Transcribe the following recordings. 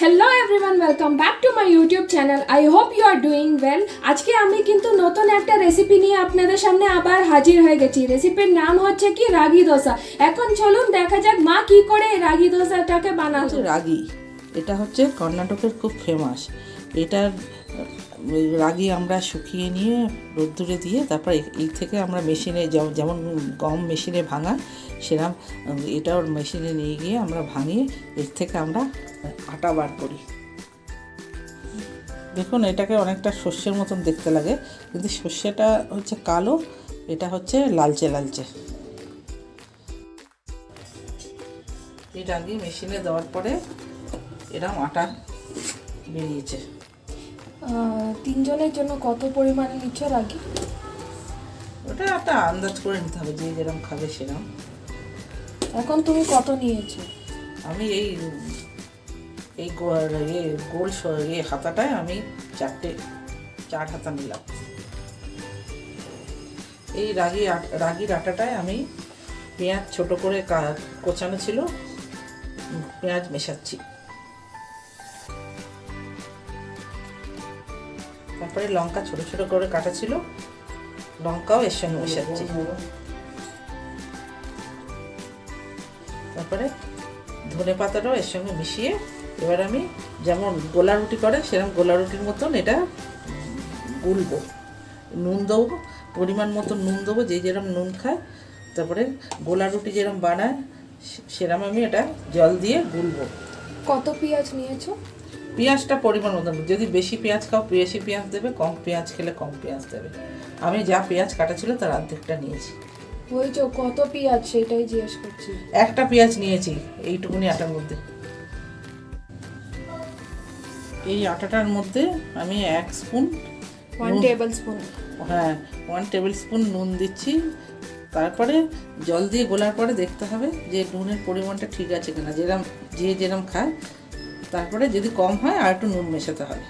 Hello everyone, welcome back to my YouTube channel. I hope you are doing well. আজকে আমি কিন্তু নতুন একটা রেসিপি নিয়ে আপনাদের সামনে আবার হাজির হয়ে গেছি। রেসিপির নাম হচ্ছে কি রাগি দোসা। এখন চলুন দেখা যাক মা কি করে রাগি দোসাটাকে বানাতো। রাগি এটা হচ্ছে কর্ণাটকের খুব ফেমাস। এটার রাগি আমরা শুকিয়ে নিয়ে রোদ্দুরে দিয়ে তারপর এই থেকে আমরা মেশিনে যেমন গম মেশিনে ভাঙা সেরকম এটাও মেশিনে নিয়ে গিয়ে আমরা ভাঙিয়ে এর থেকে আমরা আটা বার করি। দেখুন এটাকে অনেকটা শস্যের মতন দেখতে লাগে, কিন্তু শস্যটা হচ্ছে কালো, এটা হচ্ছে লালচে লালচে। এই রাগি মেশিনে দেওয়ার পরে এরকম আটা বেরিয়েছে। তিনজনের জন্য কত পরিমাণে নিচ্ছ রাগি? ওটা একটা আন্দাজ করে নিতে হবে, যে যেরকম খাবে সেরকম। এখন তুমি কত নিয়েছো? আমি এই গোল হাতাটায় আমি চার হাতা নিলাম। এই রাগির আটাটায় আমি পেঁয়াজ ছোট করে কোচানো ছিল, পেঁয়াজ মেশাচ্ছি। তারপরে লঙ্কা ছোট ছোট করে কাটা ছিল, লঙ্কাও এর সঙ্গে মেশাচ্ছি। তারপরে ধনে পাতাটাও এর সঙ্গে মিশিয়ে এবার আমি যেমন গোলা রুটি করে সেরকম গোলা রুটির মতন এটা গুলবো। নুন দেবো, পরিমাণ মতো নুন দেবো, যে যেরকম নুন খায়। তারপরে গোলা রুটি যেরকম বানায় সেরকম আমি এটা জল দিয়ে গুলবো। কত পেঁয়াজ নিয়েছো? পেঁয়াজটা পরিমাণ মতো, যদি বেশি পেঁয়াজ খাও বেশি পেঁয়াজ দেবে, কম পেঁয়াজ খেলে কম পেঁয়াজ দেবে। আমি যা পেঁয়াজ কাটা ছিল তার অর্ধেকটা নিয়েছি। ওই যে কত পেঁয়াজ সেটাই জিজ্ঞেস করছি। একটা পেঁয়াজ নিয়েছি এইটুকুনি আটার মধ্যে। এই আটাটার মধ্যে আমি 1 স্পুন 1 টেবিল স্পুন, হ্যাঁ 1 টেবিল স্পুন নুন দিচ্ছি। তারপরে জল দিয়ে গোলার পরে দেখতে হবে যে নুনের পরিমাণটা ঠিক আছে কিনা, যেরকম খায়। তারপরে যদি কম হয় আর একটু নুন মেশাতে হবে।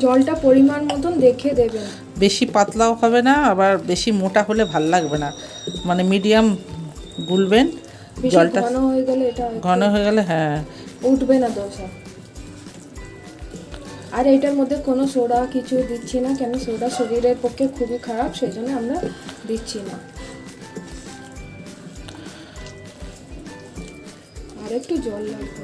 জলটা পরিমাণ মতন দেখে দেবেন। বেশি পাতলাও হবে না, আবার বেশি মোটা হলে ভাল লাগবে না, মানে মিডিয়াম গুলবেন। জলটা ঘন হয়ে গেলে এটা ঘন হয়ে গেলে হ্যাঁ উঠবে না দোসা। আর এটার মধ্যে কোনো সোডা কিছু দিচ্ছি না, কেন সোডা শরীরের পক্ষে খুবই খারাপ, সেই জন্য আমরা দিচ্ছি না। আর একটু জল লাগবে।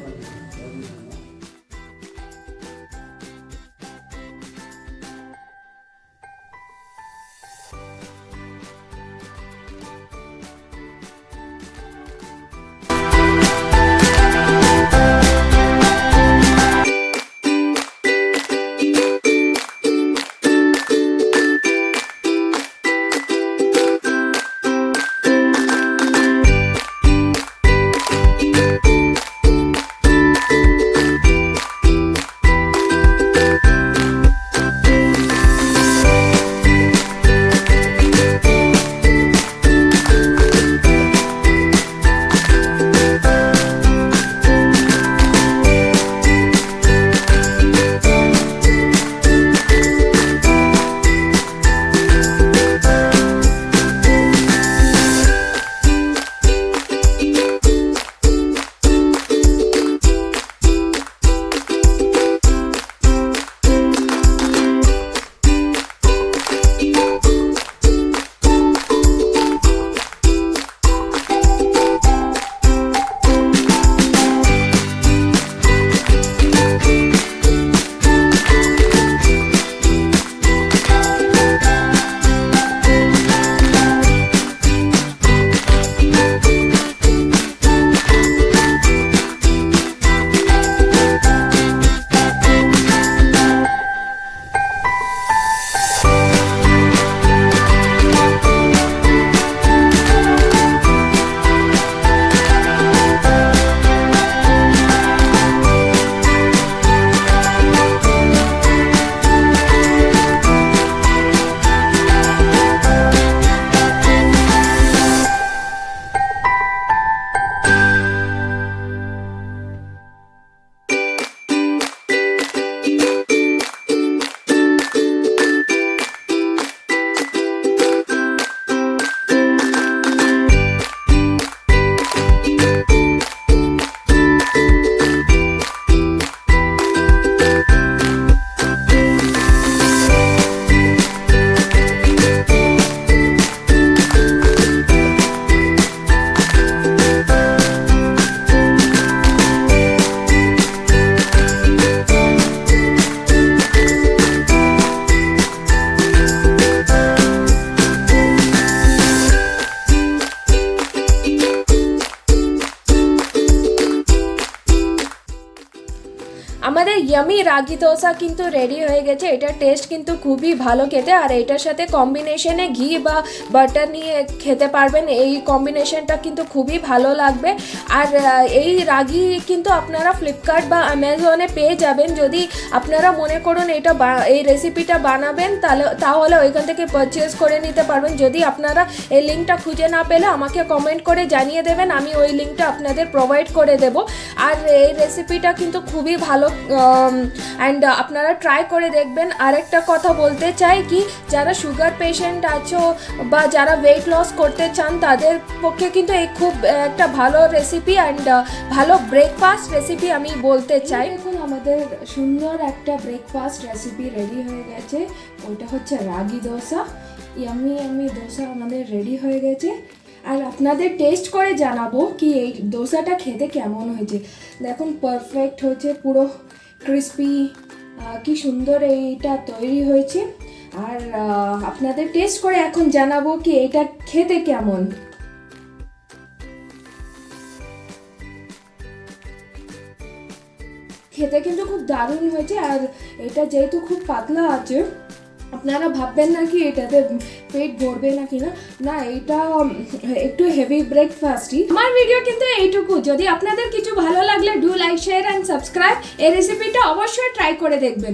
ইয়াম্মি রাগি দোসা কিন্তু রেডি হয়ে গেছে। এটার টেস্ট কিন্তু খুবই ভালো খেতে, আর এটার সাথে কম্বিনেশনে ঘি বা বাটার নিয়ে খেতে পারবেন। এই কম্বিনেশনটা কিন্তু খুবই ভালো লাগবে। আর এই রাগি কিন্তু আপনারা ফ্লিপকার্ট বা অ্যামাজনে পেয়ে যাবেন। যদি আপনারা মনে করুন এই রেসিপিটা বানাবেন তাহলে ওইখান থেকে পারচেজ করে নিতে পারবেন। যদি আপনারা এই লিঙ্কটা খুঁজে না পেলে আমাকে কমেন্ট করে জানিয়ে দেবেন, আমি ওই লিঙ্কটা আপনাদের প্রোভাইড করে দেব। আর এই রেসিপিটা কিন্তু খুবই ভালো অ্যান্ড আপনারা ট্রাই করে দেখবেন। আরেকটা কথা বলতে চাই কি, যারা সুগার পেশেন্ট আছো বা যারা ওয়েট লস করতে চান তাদের পক্ষে কিন্তু এই খুব একটা ভালো রেসিপি অ্যান্ড ভালো ব্রেকফাস্ট রেসিপি আমি বলতে চাই। এখন আমাদের সুন্দর একটা ব্রেকফাস্ট রেসিপি রেডি হয়ে গেছে, ওইটা হচ্ছে রাগি দোসা। ইয়াম্মি দোসা আমাদের রেডি হয়ে গেছে। আর আপনাদের টেস্ট করে জানাবো কি এই দোসাটা খেতে কেমন হয়েছে। দেখুন পারফেক্ট হয়েছে, পুরো ক্রিস্পি, কি সুন্দর এইটা তৈরি হয়েছে। আর আপনাদের টেস্ট করে এখন জানাবো কি এটা খেতে কেমন। খেতে কিন্তু খুব দারুণ হয়েছে। আর এটা যেহেতু খুব পাতলা আছে, আপনারা ভাববেন না কি এটাতে পেট ভরবে না কিনা, না এটা একটু হেভি ব্রেকফাস্টই। আমার ভিডিও কিন্তু এইটুকু। যদি আপনাদের কিছু ভালো লাগলে do like, share and subscribe. এই রেসিপিটা অবশ্যই ট্রাই করে দেখবেন।